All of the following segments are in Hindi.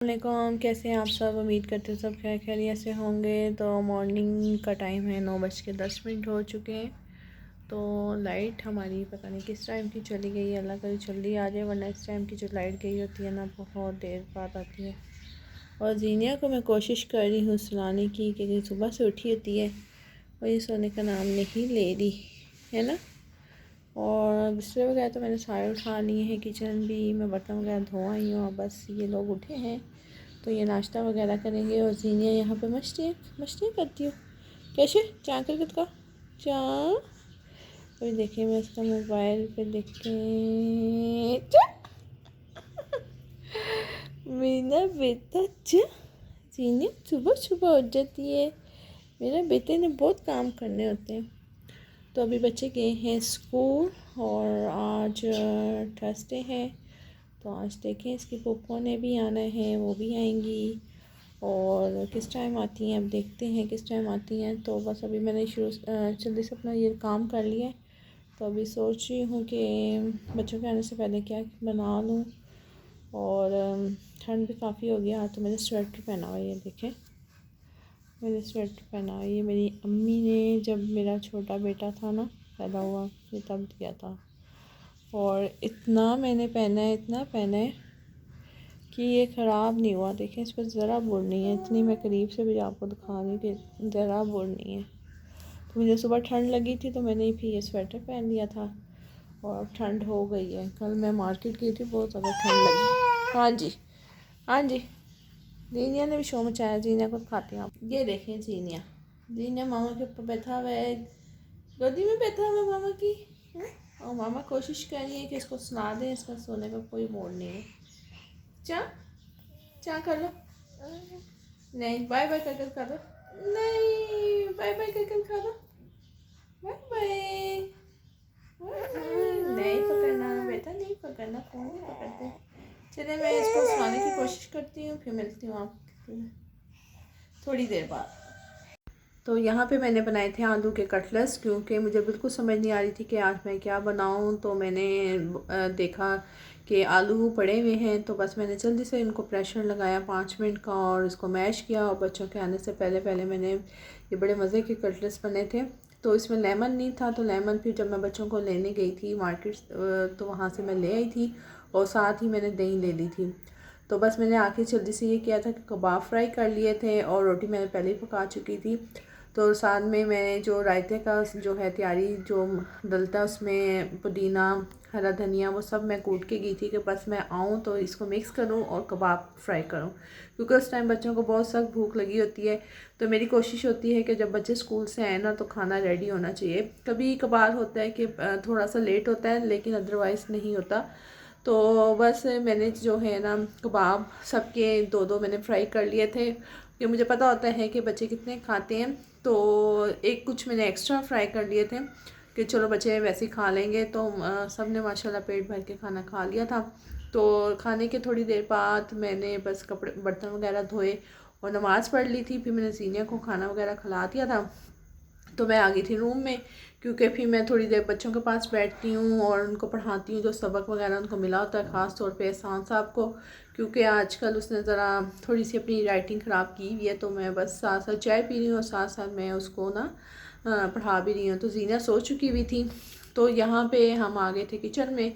वालेकुम, कैसे हैं आप सब। उम्मीद करते हैं सब खैरियत से होंगे। तो मॉर्निंग का टाइम है, 9:10 हो चुके हैं। तो लाइट हमारी पता नहीं किस टाइम की चली गई है, अल्लाह करी जल्दी आ जाए, वरना इस टाइम की जो लाइट गई होती है ना बहुत देर बाद आती है। और जीनिया को मैं कोशिश कर रही हूँ सुलाने की, क्योंकि सुबह से उठी होती है और ये सोने का नाम नहीं ले रही है ना। और बिस्तर वगैरह तो मैंने सारे उठा लिए हैं, किचन भी, मैं बर्तन वगैरह धो आई हूँ। बस ये लोग उठे हैं तो ये नाश्ता वगैरह करेंगे। और जीनिया यहाँ पे मस्तियाँ करती हूँ कैसे चाँ कर का चाँ। अभी देखिए मैं इसका मोबाइल पे देखे मेरा बेटा जीनिया सुबह सुबह उठ जाती है। मेरा बेटे ने बहुत काम करने होते हैं। तो अभी बच्चे गए हैं स्कूल और आज थर्सडे है, तो आज देखें इसकी पप्पो ने भी आना है, वो भी आएंगी। और किस टाइम आती हैं अब देखते हैं किस टाइम आती हैं। तो बस अभी मैंने जल्दी से अपना ये काम कर लिया है। तो अभी सोच रही हूँ कि बच्चों के आने से पहले क्या बना लूँ। और ठंड भी काफ़ी हो गया, तो मैंने स्वेटर पहना हुआ है, ये देखें मैंने स्वेटर पहना हुआ है। ये मेरी अम्मी ने जब मेरा छोटा बेटा था ना पैदा हुआ, ये तब दिया था। और इतना मैंने पहना है, इतना पहना है कि ये ख़राब नहीं हुआ। देखें इस पर ज़रा बुर नहीं है, इतनी मैं करीब से भी आपको दिखा रही हूँ कि ज़रा बुर नहीं है। तो मुझे सुबह ठंड लगी थी तो मैंने फिर ये स्वेटर पहन लिया था और अब ठंड हो गई है। कल मैं मार्केट गई थी, बहुत ज़्यादा ठंड लगी। हाँ जी, हाँ जी, जीनिया ने भी शो मचाया। जीनिया को खाते हैं आप, ये देखें जीनिया मामा के ऊपर बैठा हुआ है, गोदी में बैठा हुआ है मामा की। और मामा कोशिश कर रही है कि इसको सुना दें, इसका सोने का कोई मोड़ नहीं है। चाँ कर लो, नहीं बाय बाय कर कर खा दो, नहीं बाय बाय कर कर खा दो, बाय बाय। नहीं पकड़ना बेटा, नहीं पकड़ना, फोन नहीं पकड़ते। चलिए मैं इसको सुनाने की कोशिश करती हूँ, फिर मिलती हूँ आपको थोड़ी देर बाद। तो यहाँ पे मैंने बनाए थे आलू के कटलेट्स, क्योंकि मुझे बिल्कुल समझ नहीं आ रही थी कि आज मैं क्या बनाऊँ। तो मैंने देखा कि आलू पड़े हुए हैं, तो बस मैंने जल्दी से इनको प्रेशर लगाया 5 मिनट का और इसको मैश किया। और बच्चों के आने से पहले पहले मैंने ये बड़े मज़े के कटलेट्स बने थे। तो इसमें लेमन नहीं था, तो लेमन फिर जब मैं बच्चों को लेने गई थी मार्केट, तो वहाँ से मैं ले आई थी और साथ ही मैंने दही ले ली थी। तो बस मैंने आके जल्दी से ये किया था कि कबाब फ्राई कर लिए थे और रोटी मैंने पहले ही पका चुकी थी। तो साथ में मैंने जो रायते का जो है तैयारी जो डलता, उसमें पुदीना, हरा धनिया, वो सब मैं कूट के गई थी कि बस मैं आऊँ तो इसको मिक्स करूँ और कबाब फ्राई करूँ, क्योंकि उस टाइम बच्चों को बहुत सख्त भूख लगी होती है। तो मेरी कोशिश होती है कि जब बच्चे स्कूल से आए ना तो खाना रेडी होना चाहिए। कभी कभार होता है कि थोड़ा सा लेट होता है, लेकिन अदरवाइज़ नहीं होता। तो बस मैंने जो है ना कबाब सबके दो दो मैंने फ्राई कर लिए थे, कि मुझे पता होता है कि बच्चे कितने खाते हैं। तो एक कुछ मैंने एक्स्ट्रा फ्राई कर लिए थे कि चलो बच्चे वैसे ही खा लेंगे। तो सब ने माशाल्लाह पेट भर के खाना खा लिया था। तो खाने के थोड़ी देर बाद मैंने बस कपड़े बर्तन वगैरह धोए और नमाज़ पढ़ ली थी। फिर मैंने जीनिया को खाना वगैरह खिला दिया था, तो मैं आ गई थी रूम में, क्योंकि फिर मैं थोड़ी देर बच्चों के पास बैठती हूँ और उनको पढ़ाती हूँ, जो सबक वगैरह उनको मिला होता है, ख़ास तौर पे एहसान साहब को, क्योंकि आजकल उसने ज़रा थोड़ी सी अपनी राइटिंग ख़राब की हुई है। तो मैं बस साथ साथ चाय पी रही हूँ और साथ साथ मैं उसको ना पढ़ा भी रही हूँ। तो जीना सो चुकी हुई थी। तो यहाँ पे हम आ गए थे किचन में।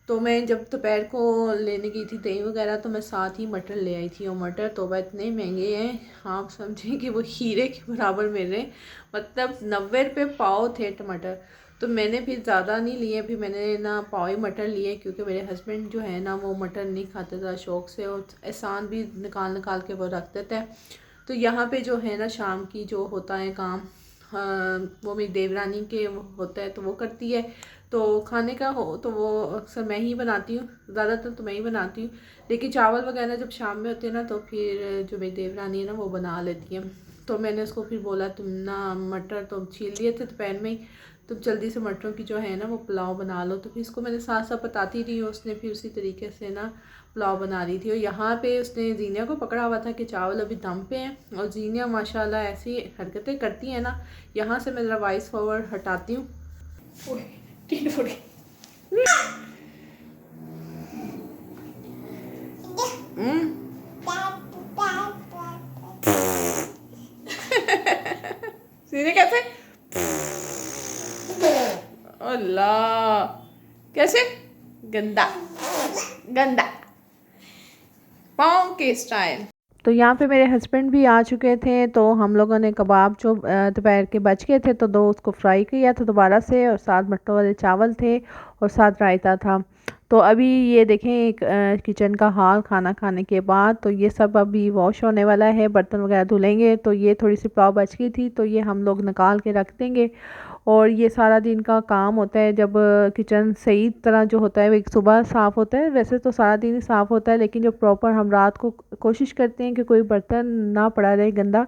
तो मैं जब दोपहर को लेने गई थी दही वगैरह, तो मैं साथ ही मटर ले आई थी। और मटर तो वह इतने महंगे हैं, आप समझें कि वो हीरे के बराबर मिले। मतलब 90 रुपये पाव थे टमाटर। तो मैंने फिर ज़्यादा नहीं लिए, फिर मैंने ना पाव ही मटर लिए, क्योंकि मेरे हस्बैंड जो है ना वो मटर नहीं खाते ज़्यादा शौक़ से, और एहसान भी निकाल निकाल के वो रख देते हैं। तो यहाँ पे जो है ना शाम की जो होता है काम, वो मेरी देवरानी के होता है तो वो करती है। तो खाने का हो तो वो अक्सर मैं ही बनाती हूँ, ज़्यादातर तो मैं ही बनाती हूँ। लेकिन चावल वगैरह जब शाम में होते हैं ना तो फिर जो मेरी देवरानी है ना वो बना लेती है। तो मैंने उसको फिर बोला तुम ना मटर तो छील लिए थे दोपहर में ही, तुम जल्दी से मटरों की जो है ना वो पुलाव बना लो। तो फिर इसको मैंने साथ साथ बताती रही, उसने फिर उसी तरीके से ना पुलाव बना रही थी। और यहाँ पे उसने जीनिया को पकड़ा हुआ था कि चावल अभी दम पे हैं, और जीनिया माशाल्लाह ऐसी हरकतें करती हैं ना। यहाँ से मैं ज़रा वॉइस फॉरवर्ड हटाती हूँ। सीने कैसे? अल्लाह, कैसे? गंदा गंदा पाँव के स्टाइल। तो यहाँ पे मेरे हस्बैंड भी आ चुके थे, तो हम लोगों ने कबाब जो दोपहर के बच गए थे तो दो उसको फ्राई किया था दोबारा से, और साथ मट्टों वाले चावल थे और साथ रायता था। तो अभी ये देखें एक किचन का हाल खाना खाने के बाद। तो ये सब अभी वॉश होने वाला है, बर्तन वगैरह धुलेंगे। तो ये थोड़ी सी पुलाव बच गई थी तो ये हम लोग निकाल के रख देंगे। और ये सारा दिन का काम होता है जब किचन सही तरह जो होता है, एक सुबह साफ़ होता है, वैसे तो सारा दिन ही साफ़ होता है, लेकिन जो प्रॉपर हम रात को कोशिश करते हैं कि कोई बर्तन ना पड़ा रहे गंदा,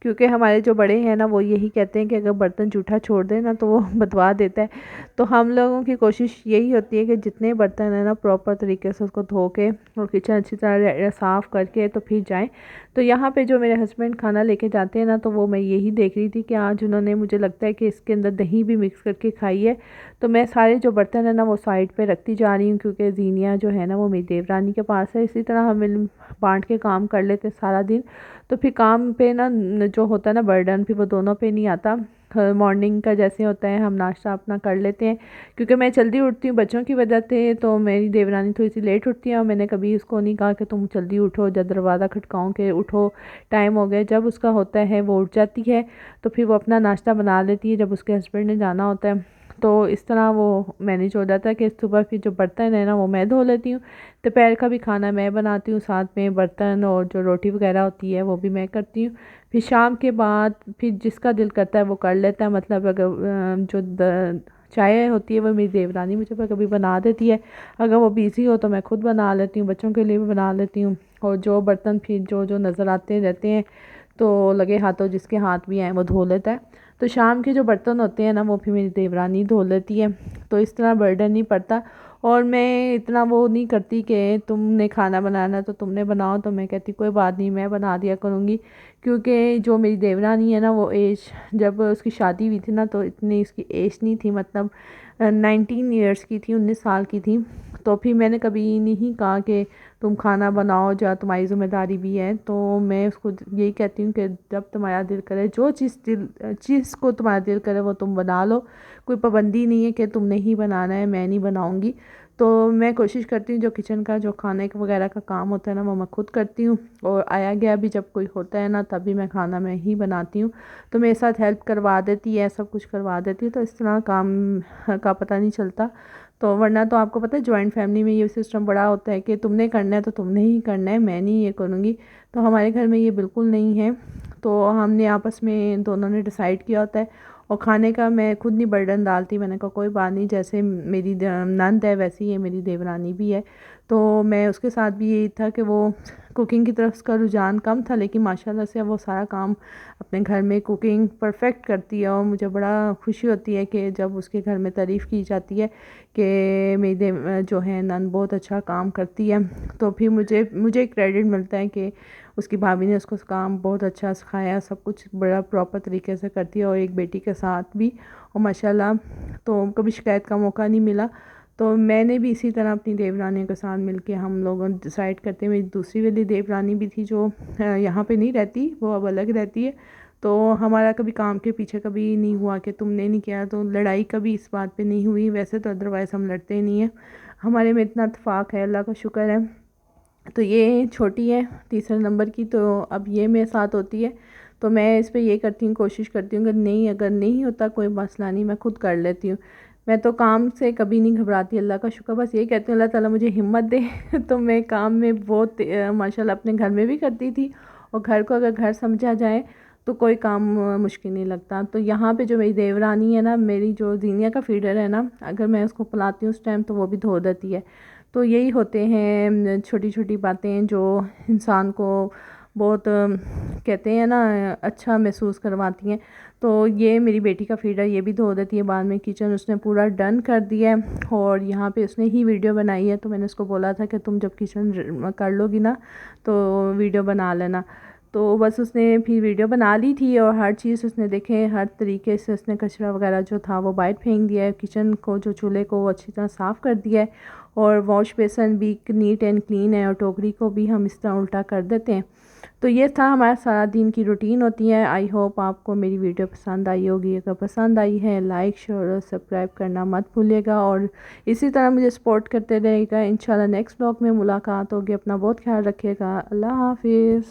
क्योंकि हमारे जो बड़े हैं ना वो यही कहते हैं कि अगर बर्तन जूठा छोड़ दें ना तो वो बदवा देता है। तो हम लोगों की कोशिश यही होती है कि जितने बर्तन हैं ना प्रॉपर तरीके से उसको धो के और किचन अच्छी तरह साफ़ करके तो फिर जाएँ। तो यहाँ पे जो मेरे हस्बैंड खाना लेके जाते हैं ना, तो वो मैं यही देख रही थी कि आज उन्होंने, मुझे लगता है कि इसके अंदर दही भी मिक्स करके खाई है। तो मैं सारे जो बर्तन है ना वो साइड पे रखती जा रही हूँ, क्योंकि जीनिया जो है ना वो मेरी देवरानी के पास है। इसी तरह हम बांट के काम कर लेते सारा दिन, तो फिर काम पे ना जो होता है ना बर्डन, फिर वो दोनों पे नहीं आता। मॉर्निंग का जैसे होता है हम नाश्ता अपना कर लेते हैं, क्योंकि मैं जल्दी उठती हूँ बच्चों की वजह से। तो मेरी देवरानी थोड़ी सी लेट उठती है और मैंने कभी उसको नहीं कहा कि तुम जल्दी उठो, जब दरवाज़ा खटकाऊँ कि उठो टाइम हो गया। जब उसका होता है वो उठ जाती है, तो फिर वो अपना नाश्ता बना लेती है जब उसके हस्बैंड ने जाना होता है। तो इस तरह वो मैनेज हो जाता है कि सुबह फिर जो बर्तन है ना वो मैं धो लेती हूँ, दोपहर का भी खाना मैं बनाती हूँ, साथ में बर्तन और जो रोटी वगैरह होती है वो भी मैं करती हूँ। फिर शाम के बाद फिर जिसका दिल करता है वो कर लेता है। मतलब अगर चाय होती है वो मेरी देवरानी मुझे कभी बना देती है, अगर वो बिज़ी हो तो मैं खुद बना लेती हूँ, बच्चों के लिए भी बना लेती हूँ। और जो बर्तन फिर जो जो नज़र आते रहते हैं तो लगे हाथों जिसके हाथ भी आए वो धो लेता है। तो शाम के जो बर्तन होते हैं ना वो फिर मेरी देवरानी धो लेती है। तो इस तरह बर्डन नहीं पड़ता। और मैं इतना वो नहीं करती कि तुमने खाना बनाना तो तुमने बनाओ, तो मैं कहती कोई बात नहीं मैं बना दिया करूँगी। क्योंकि जो मेरी देवरानी है ना वो एज, जब उसकी शादी हुई थी ना तो इतनी इसकी एज नहीं थी, मतलब 19 ईयर्स की थी, 19 साल की थी। तो फिर मैंने कभी नहीं कहा कि तुम खाना बनाओ या तुम्हारी ज़िम्मेदारी भी है। तो मैं उसको यही कहती हूँ कि जब तुम्हारा दिल करे, जो चीज़ को तुम्हारा दिल करे वो तुम बना लो, कोई पाबंदी नहीं है कि तुमने ही बनाना है, मैं नहीं बनाऊँगी। तो मैं कोशिश करती हूँ जो किचन का जो खाने वगैरह का काम होता है ना वो मैं खुद करती हूँ। और आया गया भी जब कोई होता है ना तभी मैं खाना मैं ही बनाती हूँ। तो मेरे साथ हेल्प करवा देती है, सब कुछ करवा देती है, तो इस तरह काम का पता नहीं चलता। तो वरना तो आपको पता है जॉइंट फैमिली में ये सिस्टम बड़ा होता है कि तुमने करना है तो तुमने ही करना है, मैं नहीं ये करूँगी। तो हमारे घर में ये बिल्कुल नहीं है। तो हमने आपस में दोनों ने डिसाइड किया होता है। और खाने का मैं खुद नहीं बर्डन डालती, मैंने कहा कोई बात नहीं, जैसे मेरी नंद है वैसे ही मेरी देवरानी भी है। तो मैं उसके साथ भी यही था कि वो कुकिंग की तरफ उसका रुझान कम था, लेकिन माशाल्लाह से वो सारा काम अपने घर में कुकिंग परफेक्ट करती है। और मुझे बड़ा खुशी होती है कि जब उसके घर में तारीफ़ की जाती है कि मेरी जो है नंद बहुत अच्छा काम करती है। तो फिर मुझे क्रेडिट मिलता है कि उसकी भाभी ने उसको काम बहुत अच्छा सिखाया, सब कुछ बड़ा प्रॉपर तरीके से करती है, और एक बेटी के साथ भी। और माशाल्लाह तो कभी शिकायत का मौका नहीं मिला। तो मैंने भी इसी तरह अपनी देवरानी के साथ मिलके हम लोगों डिसाइड करते हुए, दूसरी वाली देवरानी भी थी जो यहाँ पे नहीं रहती, वो अब अलग रहती है। तो हमारा कभी काम के पीछे कभी नहीं हुआ कि तुमने नहीं किया, तो लड़ाई कभी इस बात पे नहीं हुई। वैसे तो अदरवाइज़ हम लड़ते ही नहीं हैं, हमारे में इतना इत्तेफाक है, अल्लाह का शुक्र है। तो ये छोटी है तीसरे नंबर की, तो अब ये मेरे साथ होती है। तो मैं इस पे ये करती हूँ, कोशिश करती हूँ कि नहीं, अगर नहीं होता कोई मसला नहीं, मैं खुद कर लेती हूँ। मैं तो काम से कभी नहीं घबराती, अल्लाह का शुक्र। बस ये कहती हूँ अल्लाह ताला मुझे हिम्मत दे। तो मैं काम में बहुत माशाल्लाह अपने घर में भी करती थी, और घर को अगर घर समझा जाए तो कोई काम मुश्किल नहीं लगता। तो यहाँ पे जो मेरी देवरानी है ना, मेरी जो जीनिया का फीडर है ना, अगर मैं उसको पिलाती हूँ उस टाइम तो वो भी धो देती है। तो यही होते हैं छोटी छोटी बातें जो इंसान को बहुत कहते हैं ना अच्छा महसूस करवाती हैं। तो ये मेरी बेटी का फीडर ये भी धो देती है। बाद में किचन उसने पूरा डन कर दिया है, और यहाँ पे उसने ही वीडियो बनाई है। तो मैंने उसको बोला था कि तुम जब किचन कर लोगी ना तो वीडियो बना लेना। तो बस उसने फिर वीडियो बना ली थी, और हर चीज़ उसने देखे, हर तरीके से उसने कचरा वगैरह जो था वो बाहर फेंक दिया है, किचन को जो चूल्हे को वो अच्छी तरह साफ़ कर दिया है। और वॉश बेसन भी नीट एंड क्लीन है, और टोकरी को भी हम इस तरह उल्टा कर देते हैं। तो ये था हमारा सारा दिन की रूटीन होती है। आई होप आपको मेरी वीडियो पसंद आई होगी। अगर पसंद आई है लाइक शेयर और सब्सक्राइब करना मत भूलिएगा और इसी तरह मुझे सपोर्ट करते रहेगा। इंशाल्लाह नेक्स्ट ब्लॉग में मुलाकात होगी। अपना बहुत ख्याल रखिएगा। अल्लाह हाफिज़।